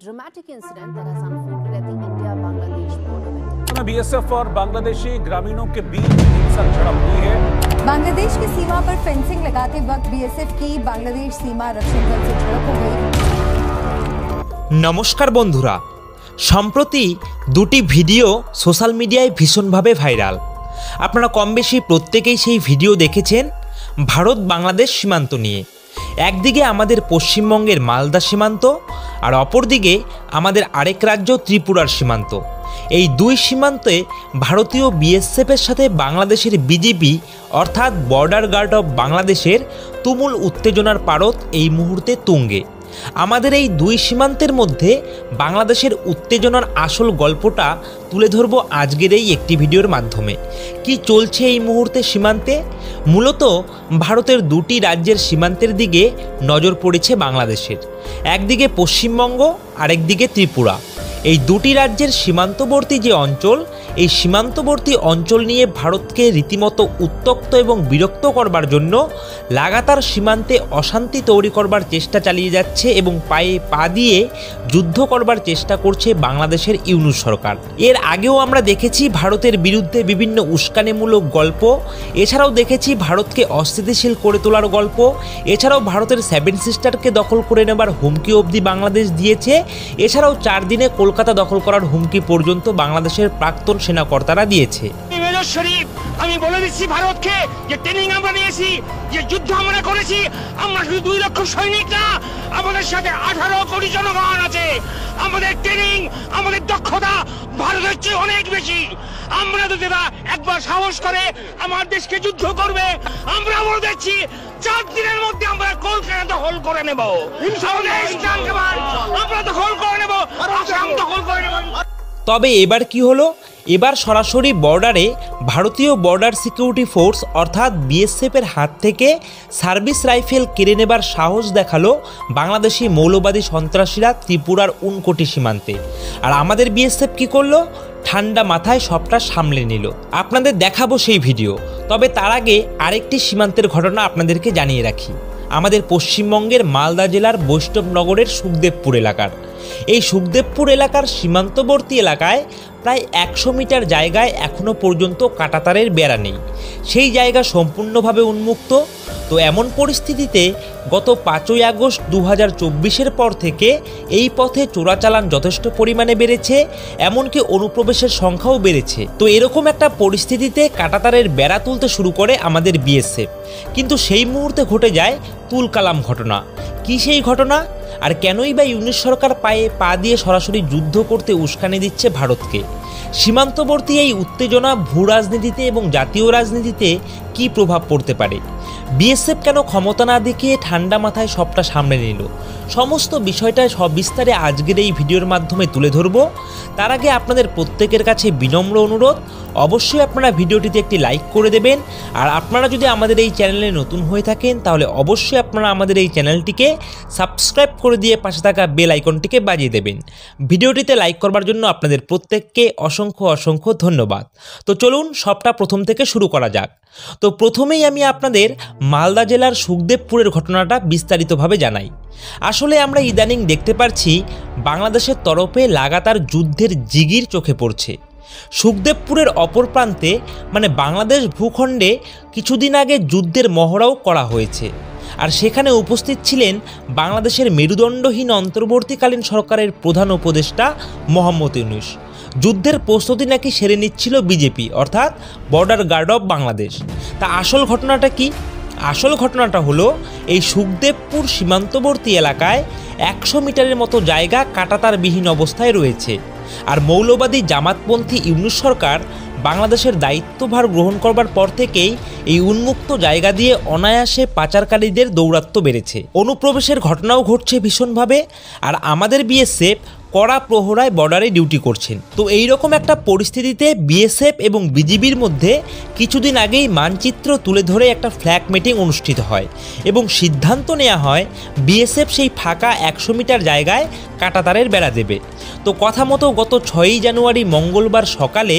dramatic incident that has unfolded at the India-Bangladesh border. BSF और बांग्लादेशी ग्रामीणों के बीच हिंसक झड़प हुई है। बांग्लादेश की सीमा पर फेंसिंग लगाते वक्त बीएसएफ की बांग्लादेश सीमा रक्षक दल से झड़प हो गई। नमस्कार बंधुरा, सम्प्रति दुटी भिडियो सोशल मीडियाয় ভীষণভাবে ভাইরাল। আপনারা কম বেশি প্রত্যেকেই সেই ভিডিও দেখেছেন ভারত বাংলাদেশ সীমান্ত নিয়ে। একদিকে আমাদের পশ্চিমবঙ্গের মালদা সীমান্ত আর অপরদিকে আমাদের আরেক রাজ্য ত্রিপুরার সীমান্ত। এই দুই সীমান্তে ভারতীয় বিএসএফের সাথে বাংলাদেশের বিজিবি অর্থাৎ বর্ডার গার্ড অফ বাংলাদেশের তুমুল উত্তেজনার পারদ এই মুহূর্তে তুঙ্গে। আমাদের এই দুই সীমান্তের মধ্যে বাংলাদেশের উত্তেজনার আসল গল্পটা তুলে ধরব আজকের এই একটি ভিডিওর মাধ্যমে। কি চলছে এই মুহূর্তে সীমান্তে? মূলত ভারতের দুটি রাজ্যের সীমান্তের দিকে নজর পড়েছে বাংলাদেশের। একদিকে পশ্চিমবঙ্গ, আরেকদিকে ত্রিপুরা। এই দুটি রাজ্যের সীমান্তবর্তী যে অঞ্চল, এই সীমান্তবর্তী অঞ্চল নিয়ে ভারতকে রীতিমতো উত্তক্ত এবং বিরক্ত করবার জন্য লাগাতার সীমান্তে অশান্তি তৈরি করবার চেষ্টা চালিয়ে যাচ্ছে এবং পায়ে পা দিয়ে যুদ্ধ করবার চেষ্টা করছে বাংলাদেশের ইউনূস সরকার। এর আগেও আমরা দেখেছি ভারতের বিরুদ্ধে বিভিন্ন উস্কানিমূলক গল্প, এছাড়াও দেখেছি ভারতকে অস্থিতিশীল করে তোলার গল্প, এছাড়াও ভারতের সেভেন সিস্টারকে দখল করে নেবার হুমকি অবধি বাংলাদেশ দিয়েছে, এছাড়াও 4 দিনে কলকাতা দখল করার হুমকি পর্যন্ত বাংলাদেশের প্রাক্তন সেনাকর্তারা দিয়েছে। আমি বলে দিচ্ছি ভারতকে যে ট্রেনিং আমরা নিয়েছি, যে যুদ্ধ আমরা করেছি, আমরা শুধু 2 লক্ষ সৈনিক না, আমাদের সাথে 18 কোটি জনগণ আছে। আমাদের ট্রেনিং, আমাদের দক্ষতা ভারতের চেয়ে অনেক বেশি। আমরা যদি একবার সাহস করে আমার দেশকে যুদ্ধ করবে, আমরা বলে দিচ্ছি 4 দিনের মধ্যে আমরা কলকাতা দখল করে নেব। আমরা দখল করে নেব, আসাম দখল করে নেব। তবে এবার কি হলো? এবার সরাসরি বর্ডারে ভারতীয় বর্ডার সিকিউরিটি ফোর্স অর্থাৎ বিএসএফের হাত থেকে সার্ভিস রাইফেল কেড়ে নেবার সাহস দেখালো বাংলাদেশি মৌলবাদী সন্ত্রাসীরা ত্রিপুরার উনকোটি সীমান্তে। আর আমাদের বিএসএফ কি করলো? ঠান্ডা মাথায় সবটা সামলে নিল। আপনাদের দেখাবো সেই ভিডিও। তবে তার আগে আরেকটি সীমান্তের ঘটনা আপনাদেরকে জানিয়ে রাখি। আমাদের পশ্চিমবঙ্গের মালদা জেলার বৈষ্ণবনগরের সুখদেবপুর এলাকার এই সুখদেবপুর এলাকার সীমান্তবর্তী এলাকায় প্রায় 100 মিটার জায়গায় এখনও পর্যন্ত কাঁটাতারের বেড়া নেই। সেই জায়গা সম্পূর্ণভাবে উন্মুক্ত। তো এমন পরিস্থিতিতে গত 5ই আগস্ট 2024-এর পর থেকে এই পথে চোরাচালান যথেষ্ট পরিমাণে বেড়েছে, এমনকি অনুপ্রবেশের সংখ্যাও বেড়েছে। তো এরকম একটা পরিস্থিতিতে কাঁটাতারের বেড়া তুলতে শুরু করে আমাদের বিএসএফ। কিন্তু সেই মুহূর্তে ঘটে যায় তুলকালাম ঘটনা। কি সেই ঘটনা? আর কেনই বা ইউনূস সরকার পায়ে পা দিয়ে সরাসরি যুদ্ধ করতে উস্কানি দিচ্ছে ভারতকে? সীমান্তবর্তী এই উত্তেজনা ভূ রাজনীতিতে এবং জাতীয় রাজনীতিতে কি প্রভাব পড়তে পারে? বিএসএফ কেন ক্ষমতা না দেখিয়ে ঠান্ডা মাথায় সবটা সামনে নিল? সমস্ত বিষয়টা সবিস্তারে আজকের এই ভিডিওর মাধ্যমে তুলে ধরব। তার আগে আপনাদের প্রত্যেকের কাছে বিনম্র অনুরোধ, অবশ্যই আপনারা ভিডিওটিতে একটি লাইক করে দেবেন। আর আপনারা যদি আমাদের এই চ্যানেলে নতুন হয়ে থাকেন তাহলে অবশ্যই আপনারা আমাদের এই চ্যানেলটিকে সাবস্ক্রাইব করে দিয়ে পাশে থাকা বেল আইকনটিকে বাজিয়ে দেবেন। ভিডিওটিতে লাইক করবার জন্য আপনাদের প্রত্যেককে অসংখ্য অসংখ্য ধন্যবাদ। তো চলুন সবটা প্রথম থেকে শুরু করা যাক। তো প্রথমেই আমি আপনাদের মালদা জেলার সুখদেবপুরের ঘটনাটা বিস্তারিতভাবে জানাই। আসলে আমরা ইদানিং দেখতে পাচ্ছি বাংলাদেশের তরফে লাগাতার যুদ্ধের জিগির চোখে পড়ছে। সুখদেবপুরের অপর প্রান্তে মানে বাংলাদেশ ভূখণ্ডে কিছুদিন আগে যুদ্ধের মহড়াও করা হয়েছে। আর সেখানে উপস্থিত ছিলেন বাংলাদেশের মেরুদণ্ডহীন অন্তর্বর্তীকালীন সরকারের প্রধান উপদেষ্টা মোহাম্মদ ইউনূস। যুদ্ধের প্রস্তুতি নাকি সেরে নিচ্ছিল বিজেপি অর্থাৎ বর্ডার গার্ড অফ বাংলাদেশ। তা আসল ঘটনাটা কি? আসল ঘটনাটা হলো এই সুখদেবপুর সীমান্তবর্তী এলাকায় 100 মিটারের মতো জায়গা কাঁটাতারবিহীন অবস্থায় রয়েছে। আর মৌলবাদী জামাতপন্থী ইউনূস সরকার বাংলাদেশের দায়িত্বভার গ্রহণ করবার পর থেকেই এই উন্মুক্ত জায়গা দিয়ে অনায়াসে পাচারকারীদের দৌরাত্ম্য বেড়েছে। অনুপ্রবেশের ঘটনাও ঘটছে ভীষণভাবে। আর আমাদের বিএসএফ কড়া প্রহরায় বর্ডারে ডিউটি করছেন। তো এই রকম একটা পরিস্থিতিতে বিএসএফ এবং বিজিবির মধ্যে কিছুদিন আগেই মানচিত্র তুলে ধরে একটা ফ্ল্যাগ মিটিং অনুষ্ঠিত হয় এবং সিদ্ধান্ত নেওয়া হয় বিএসএফ সেই ফাঁকা 100 মিটার জায়গায় কাঁটাতারের বেড়া দেবে। তো কথা মতো গত 6ই জানুয়ারি মঙ্গলবার সকালে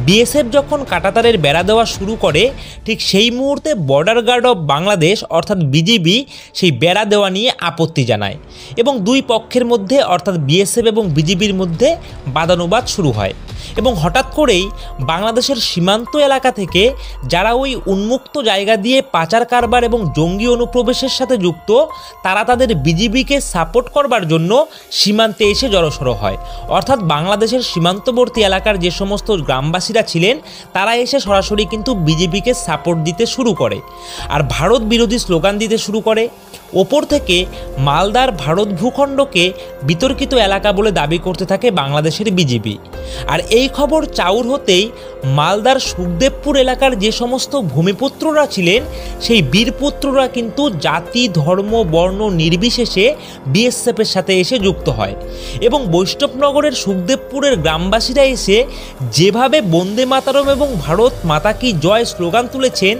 বিএসএফ যখন কাঁটাতারের বেড়া দেওয়া শুরু করে, ঠিক সেই মুহূর্তে বর্ডার গার্ড অফ বাংলাদেশ অর্থাৎ বিজিবি সেই বেড়া দেওয়া নিয়ে আপত্তি জানায় এবং দুই পক্ষের মধ্যে অর্থাৎ বিএসএফ এবং বিজিবির মধ্যে বাদানুবাদ শুরু হয়। এবং হঠাৎ করেই বাংলাদেশের সীমান্ত এলাকা থেকে যারা ওই উন্মুক্ত জায়গা দিয়ে পাচার কারবার এবং জঙ্গি অনুপ্রবেশের সাথে যুক্ত, তারা তাদের বিজিবিকে সাপোর্ট করবার জন্য সীমান্তে এসে জড়সড় হয়। অর্থাৎ বাংলাদেশের সীমান্তবর্তী এলাকার যে সমস্ত গ্রামবাসীরা ছিলেন তারা এসে সরাসরি কিন্তু বিজেপিকে সাপোর্ট দিতে শুরু করে আর ভারত বিরোধী স্লোগান দিতে শুরু করে। ওপর থেকে মালদার ভারত ভূখণ্ডকে বিতর্কিত এলাকা বলে দাবি করতে থাকে বাংলাদেশের বিজেপি। আর এই খবর চাউর হতেই মালদার সুখদেবপুর এলাকার যে সমস্ত ভূমিপুত্ররা ছিলেন সেই বীরপুত্ররা কিন্তু জাতি ধর্ম বর্ণ নির্বিশেষে বিএসএফের সাথে এসে যুক্ত হয় এবং বৈষ্ণবনগরের সুখদেবপুরের গ্রামবাসীরা এসে যেভাবে বন্দে মাতরম এবং ভারত মাতা কি জয় স্লোগান তুলেছেন,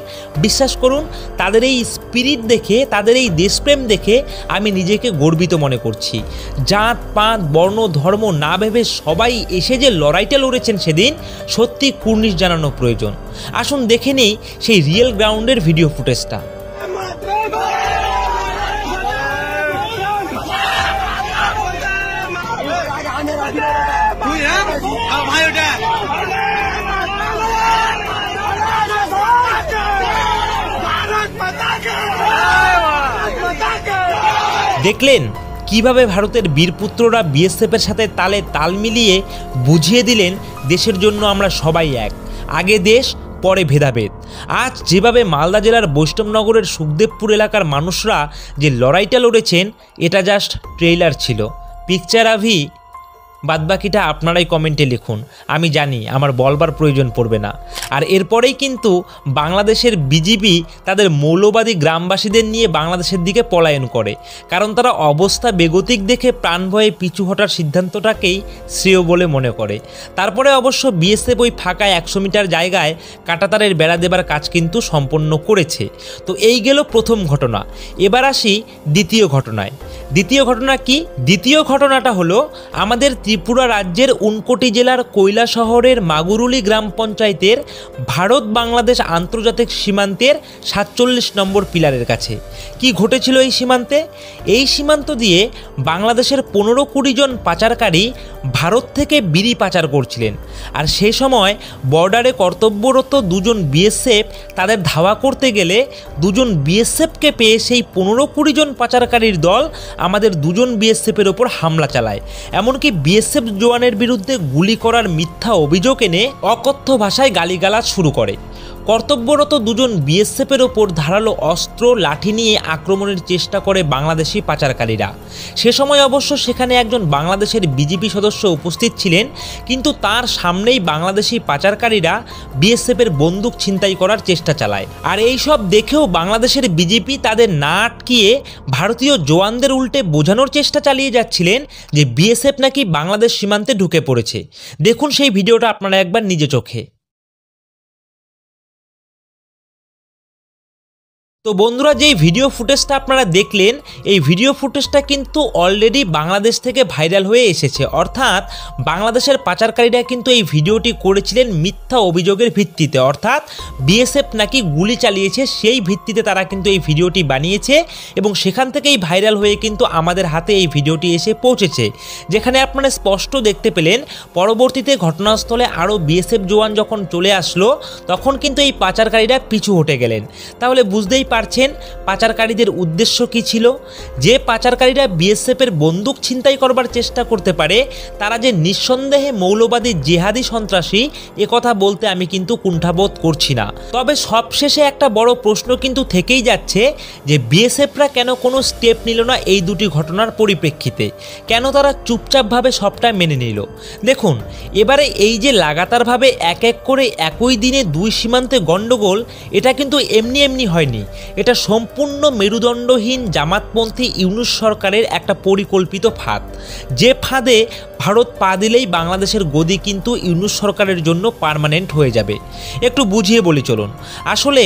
বিশ্বাস করুন তাদের এই স্পিরিট দেখে, তাদের এই দেশপ্রেম দেখে আমি নিজেকে গর্বিত মনে করছি। জাত পাত বর্ণ ধর্ম না ভেবে সবাই এসে যে লড়াইটা লড়েছেন সেদিন, সত্যি কুর্নিশ জানানো প্রয়োজন। আসুন দেখে নেই সেই রিয়েল গ্রাউন্ডের ভিডিও ফুটেজটা। দেখলেন কিভাবে ভারতের বীরপুত্ররা বিএসএফের সাথে তালে তাল মিলিয়ে বুঝিয়ে দিলেন দেশের জন্য আমরা সবাই এক, আগে দেশ পরে ভেদাভেদ। আজ যেভাবে মালদা জেলার বৈষ্ণবনগরের সুখদেবপুর এলাকার মানুষরা যে লড়াইটা লড়েছেন, এটা জাস্ট ট্রেইলার ছিল। পিকচার আভি বাদবাকিটা আপনারাই কমেন্টে লিখুন, আমি জানি আমার বলবার প্রয়োজন পড়বে না। আর এরপরেই কিন্তু বাংলাদেশের বিজিবি তাদের মৌলবাদী গ্রামবাসীদের নিয়ে বাংলাদেশের দিকে পলায়ন করে, কারণ তারা অবস্থা বেগতিক দেখে প্রাণ ভয়ে পিছু হটার সিদ্ধান্তটাকেই শ্রেয় বলে মনে করে। তারপরে অবশ্য বিএসএফ ওই ফাঁকা 100 মিটার জায়গায় কাঁটাতারের বেড়া দেবার কাজ কিন্তু সম্পন্ন করেছে। তো এই গেল প্রথম ঘটনা। এবার আসি দ্বিতীয় ঘটনায়। দ্বিতীয় ঘটনা কি? দ্বিতীয় ঘটনাটা হলো আমাদের ত্রিপুরা রাজ্যের উনকোটি জেলার কৈলা শহরের মাগুরুলি গ্রাম পঞ্চায়েতের ভারত বাংলাদেশ আন্তর্জাতিক সীমান্তের 47 নম্বর পিলারের কাছে। কি ঘটেছিল এই সীমান্তে? এই সীমান্ত দিয়ে বাংলাদেশের 15-20 জন পাচারকারী ভারত থেকে বিড়ি পাচার করছিলেন। আর সেই সময় বর্ডারে কর্তব্যরত দুজন বিএসএফ তাদের ধাওয়া করতে গেলে দুজন বিএসএফকে পেয়ে সেই 15-20 জন পাচারকারীর দল আমাদের দুজন বিএসএফের ওপর হামলা চালায়। এমনকি বিএসএফ জওয়ানের বিরুদ্ধে গুলি করার মিথ্যা অভিযোগ এনে অকথ্য ভাষায় গালিগালাজ শুরু করে। কর্তব্যরত দুজন বিএসএফের ওপর ধারালো অস্ত্র লাঠি নিয়ে আক্রমণের চেষ্টা করে বাংলাদেশি পাচারকারীরা। সে সময় অবশ্য সেখানে একজন বাংলাদেশের বিজেপি সদস্য উপস্থিত ছিলেন, কিন্তু তার সামনেই বাংলাদেশি পাচারকারীরা বিএসএফের বন্দুক ছিনতাই করার চেষ্টা চালায়। আর এই সব দেখেও বাংলাদেশের বিজেপি তাদের না আটকিয়ে ভারতীয় জওয়ানদের উল্টে বোঝানোর চেষ্টা চালিয়ে যাচ্ছিলেন যে বিএসএফ নাকি বাংলাদেশ সীমান্তে ঢুকে পড়েছে। দেখুন সেই ভিডিওটা আপনারা একবার নিজে চোখে। তো বন্ধুরা, যেই ভিডিও ফুটেজটা আপনারা দেখলেন, এই ভিডিও ফুটেজটা কিন্তু অলরেডি বাংলাদেশ থেকে ভাইরাল হয়ে এসেছে। অর্থাৎ বাংলাদেশের পাচারকারীরা কিন্তু এই ভিডিওটি করেছিলেন মিথ্যা অভিযোগের ভিত্তিতে, অর্থাৎ বিএসএফ নাকি গুলি চালিয়েছে সেই ভিত্তিতে তারা কিন্তু এই ভিডিওটি বানিয়েছে এবং সেখান থেকেই ভাইরাল হয়ে কিন্তু আমাদের হাতে এই ভিডিওটি এসে পৌঁছেছে, যেখানে আপনারা স্পষ্ট দেখতে পেলেন পরবর্তীতে ঘটনাস্থলে আরও বিএসএফ জওয়ান যখন চলে আসলো তখন কিন্তু এই পাচারকারীরা পিছু হটে গেলেন। তাহলে বুঝতেই পারছেন পাচারকারীদের উদ্দেশ্য কি ছিল। যে পাচারকারীরা বিএসএফের বন্দুক ছিনতাই করবার চেষ্টা করতে পারে তারা যে নিঃসন্দেহে মৌলবাদী জিহাদি সন্ত্রাসী, একথা বলতে আমি কিন্তু কুণ্ঠাবোধ করছি না। তবে সবশেষে একটা বড় প্রশ্ন কিন্তু থেকেই যাচ্ছে যে বিএসএফরা কেন কোনো স্টেপ নিল না এই দুটি ঘটনার পরিপ্রেক্ষিতে, কেন তারা চুপচাপভাবে সবটা মেনে নিল। দেখুন, এবারে এই যে লাগাতারভাবে এক এক করে একই দিনে দুই সীমান্তে গণ্ডগোল, এটা কিন্তু এমনি এমনি হয়নি। এটা সম্পূর্ণ মেরুদণ্ডহীন জামাতপন্থী ইউনূস সরকারের একটা পরিকল্পিত ফাঁদ, যে ফাঁদে ভারত পা দিলেই বাংলাদেশের গদি কিন্তু ইউনূস সরকারের জন্য পার্মানেন্ট হয়ে যাবে। একটু বুঝিয়ে বলি চলুন। আসলে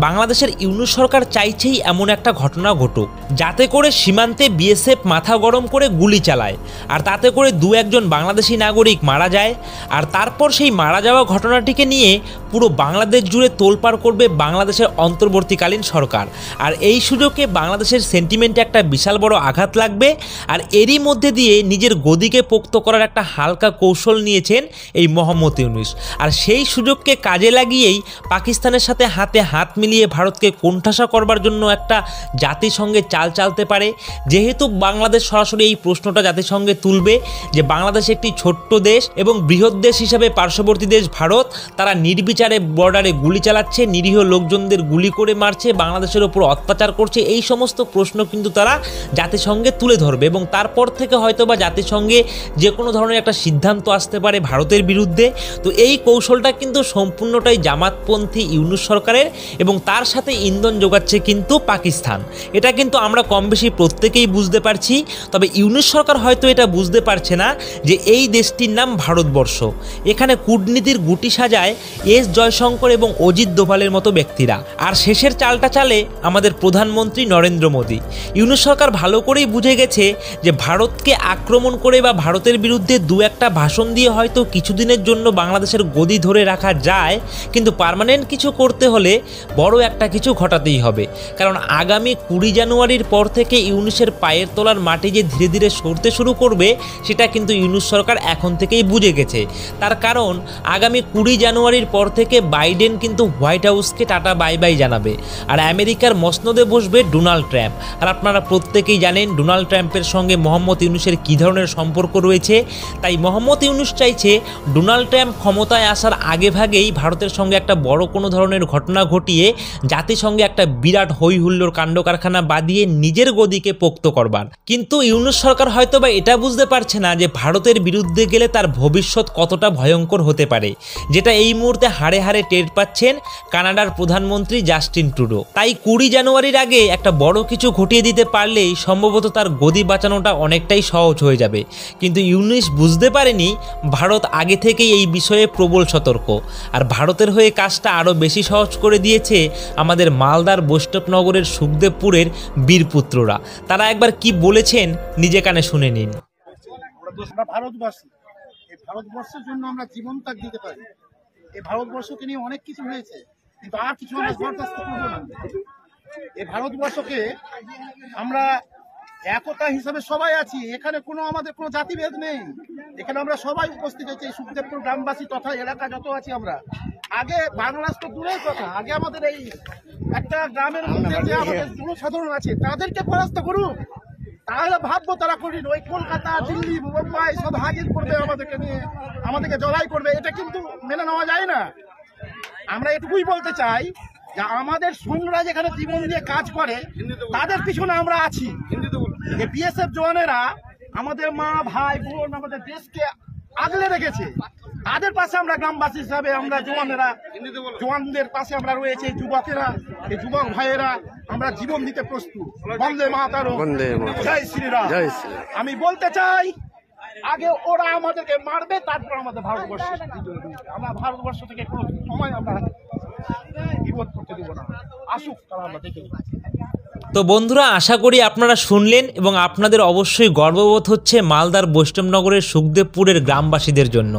বাংলাদেশের ইউনূস সরকার চাইছেই এমন একটা ঘটনা ঘটুক যাতে করে সীমান্তে বিএসএফ মাথা গরম করে গুলি চালায়, আর তাতে করে দু একজন বাংলাদেশি নাগরিক মারা যায়, আর তারপর সেই মারা যাওয়া ঘটনাটিকে নিয়ে পুরো বাংলাদেশ জুড়ে তোলপাড় করবে বাংলাদেশের অন্তর্বর্তীকালীন সরকার। আর এই সুযোগে বাংলাদেশের সেন্টিমেন্টে একটা বিশাল বড় আঘাত লাগবে, আর এরই মধ্যে দিয়ে নিজের গদিকে পোক্ত করার একটা হালকা কৌশল নিয়েছেন এই মোহাম্মদ ইউনূস। আর সেই সুযোগকে কাজে লাগিয়েই পাকিস্তানের সাথে হাতে হাত মিলিয়ে ভারতকে কোণঠাসা করবার জন্য একটা জাতিসংঘে চাল চালতে পারে। যেহেতু বাংলাদেশ সরাসরি এই প্রশ্নটা জাতিসংঘে তুলবে যে বাংলাদেশ একটি ছোট্ট দেশ এবং বৃহৎ দেশ হিসাবে পার্শ্ববর্তী দেশ ভারত তারা নির্বিচারে বর্ডারে গুলি চালাচ্ছে, নিরীহ লোকজনদের গুলি করে মারছে, বাংলাদেশের ওপর অত্যাচার করছে, এই সমস্ত প্রশ্ন কিন্তু তারা জাতিসংঘে তুলে ধরবে। এবং তারপর থেকে হয়তো বা জাতিসংঘে যে কোনো ধরনের একটা সিদ্ধান্ত আসতে পারে ভারতের বিরুদ্ধে। তো এই কৌশলটা কিন্তু সম্পূর্ণটাই জামাতপন্থী ইউনূস সরকারের, এবং তার সাথে ইন্ধন যোগাচ্ছে কিন্তু পাকিস্তান। এটা কিন্তু আমরা কম বেশি প্রত্যেকেই বুঝতে পারছি, তবে ইউনূস সরকার হয়তো এটা বুঝতে পারছে না যে এই দেশটির নাম ভারতবর্ষ। এখানে কূটনীতির গুটি সাজায় এস জয়শঙ্কর এবং অজিত দোভালের মতো ব্যক্তিরা, আর শেষের চালটা চালে আমাদের প্রধানমন্ত্রী নরেন্দ্র মোদী। ইউনূস সরকার ভালো করেই বুঝে গেছে যে ভারতকে আক্রমণ করে বা ভারতের বিরুদ্ধে দু একটা ভাষণ দিয়ে হয়তো কিছুদিনের জন্য বাংলাদেশের গদি ধরে রাখা যায়, কিন্তু পার্মানেন্ট কিছু করতে হলে বড় একটা কিছু ঘটাতেই হবে। কারণ আগামী 20 জানুয়ারির পর থেকে ইউনূসের পায়ের তলার মাটি যে ধীরে ধীরে সরতে শুরু করবে সেটা কিন্তু ইউনূস সরকার এখন থেকেই বুঝে গেছে। তার কারণ আগামী 20 জানুয়ারির পর থেকে বাইডেন কিন্তু হোয়াইট হাউসকে টাটা বাই বাই জানাবে, আর আমেরিকার মসনদে বসবে ডোনাল্ড ট্রাম্প। আর আপনারা প্রত্যেকেই জানেন ডোনাল্ড ট্রাম্পের সঙ্গে মোহাম্মদ ইউনূসের কী ধরনের সম্পর্ক রয়েছে। তাই মোহাম্মদ ইউনূস চাইছে ডোনাল্ড ট্রাম্প ক্ষমতায় আসার আগে ভাগেই ভারতের সঙ্গে একটা বড় কোনো ধরনের ঘটনা ঘটিয়ে জাতিসংঘে একটা বিরাট হই হুল্লোড় কাণ্ড কারখানা বাদিয়ে নিজের গদিকে পোক্ত করবার। কিন্তু ইউনূস সরকার হয়তো বা এটা বুঝতে পারছে না যে ভারতের বিরুদ্ধে গেলে তার ভবিষ্যৎ কতটা ভয়ঙ্কর হতে পারে, যেটা এই মুহূর্তে হাড়ে হাড়ে টের পাচ্ছেন কানাডার প্রধানমন্ত্রী জাস্টিন ট্রুডো। তাই 20 জানুয়ারির আগে একটা বড় কিছু ঘটিয়ে দিতে পারলেই সম্ভবত তার গদি বাঁচানোটা অনেকটাই সহজ হয়ে যাবে। কিন্তু ইউনূস বুঝতে পারেনি ভারত আগে থেকেই এই বিষয়ে প্রবল সতর্ক, আর ভারতের হয়ে কাজটা আরও বেশি সহজ করে দিয়েছে আমাদের মালদার বৈষ্ণবনগরের সুখদেবপুরের বীরপুত্ররা। তারা একবার কি বলেছেন নিজে কানে শুনে নিন। আমরা ভারতবাসী, এই ভারতবর্ষের জন্য আমরা জীবন ত্যাগ দিতে পারি। এই ভারতবর্ষকে নিয়ে অনেক কিছু হয়েছে, কিন্তু আর কিছু আমরা বরদাস্ত করব না। এই ভারতবর্ষকে আমরা একতা হিসাবে সবাই আছি, এখানে আমাদের কোনো জাতিভেদ নেই। এখানে আমরা সবাই উপস্থিত হয়েছি, সুখদেবপুর গ্রামবাসী তথা এলাকা যত আছি আমরা। আগে বাংলাদেশ তো দূরের কথা, আগে আমাদের এই একটা গ্রামের মধ্যে যে আমাদের জনসাধারণ আছে তাদেরকে পরাস্ত করুক, তাহলে ভাববো তারা করি। ওই কলকাতা, দিল্লি, মুম্বাই সব হাজির করবে আমাদেরকে নিয়ে, আমাদেরকে জড়াই করবে, এটা কিন্তু মেনে নেওয়া যায় না। আমরা এটুকুই বলতে চাই যে আমাদের সৈন্যরা যেখানে জীবন দিয়ে কাজ করে তাদের পিছনে আমরা আছি। বিএসএফ জওয়ানেরা আমাদের মা ভাই বোন আমাদের দেশকে আগলে রেখেছে, তাদের পাশে আমরা গ্রামবাসী হিসাবে আমরা জওয়ানদের পাশে আমরা রয়েছে। যুবকেরা, এই যুবক ভাইয়েরা আমরা জীবন দিতে প্রস্তুত। বন্দে মাতরম, জয় শ্রীরাম। আমি বলতে চাই আগে ওরা আমাদেরকে মারবে, তারপর আমাদের ভারতবর্ষ। আমরা ভারতবর্ষ থেকে কোনো সময় আমরা বিপদ করতে দেবো না। আসুক তারা, আমরা দেখে। তো বন্ধুরা, আশা করি আপনারা শুনলেন এবং আপনাদের অবশ্যই গর্ববোধ হচ্ছে মালদার বৈষ্ণবনগরের সুখদেবপুরের গ্রামবাসীদের জন্য।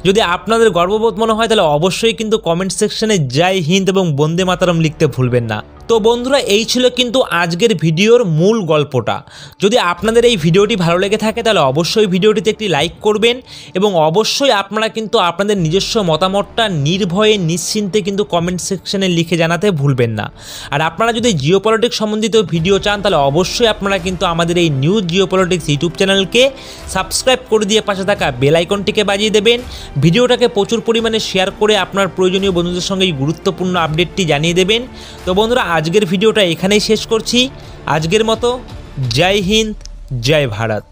যদি আপনাদের গর্ববোধ মনে হয় তাহলে অবশ্যই কিন্তু কমেন্ট সেকশনে জয় হিন্দ এবং বন্দে মাতরম লিখতে ভুলবেন না। তো বন্ধুরা, এই ছিল কিন্তু আজকের ভিডিওর মূল গল্পটা। যদি আপনাদের এই ভিডিওটি ভালো লেগে থাকে তাহলে অবশ্যই ভিডিওটিতে একটি লাইক করবেন, এবং অবশ্যই আপনারা কিন্তু আপনাদের নিজস্ব মতামতটা নির্ভয়ে নিশ্চিন্তে কিন্তু কমেন্ট সেকশনে লিখে জানাতে ভুলবেন না। আর আপনারা যদি জিওপলিটিক্স সম্বন্ধিত ভিডিও চান তাহলে অবশ্যই আপনারা কিন্তু আমাদের এই নিউজ জিওপলিটিক্স ইউটিউব চ্যানেলকে সাবস্ক্রাইব করে দিয়ে পাশে থাকা বেল আইকনটিকে বাজিয়ে দেবেন। ভিডিওটাকে প্রচুর পরিমাণে শেয়ার করে আপনার প্রয়োজনীয় বন্ধুদের সঙ্গে এই গুরুত্বপূর্ণ আপডেটটি জানিয়ে দেবেন। তো বন্ধুরা, আজকের ভিডিওটা এখানেই শেষ করছি। আজকের মতো জয় হিন্দ, জয় ভারত।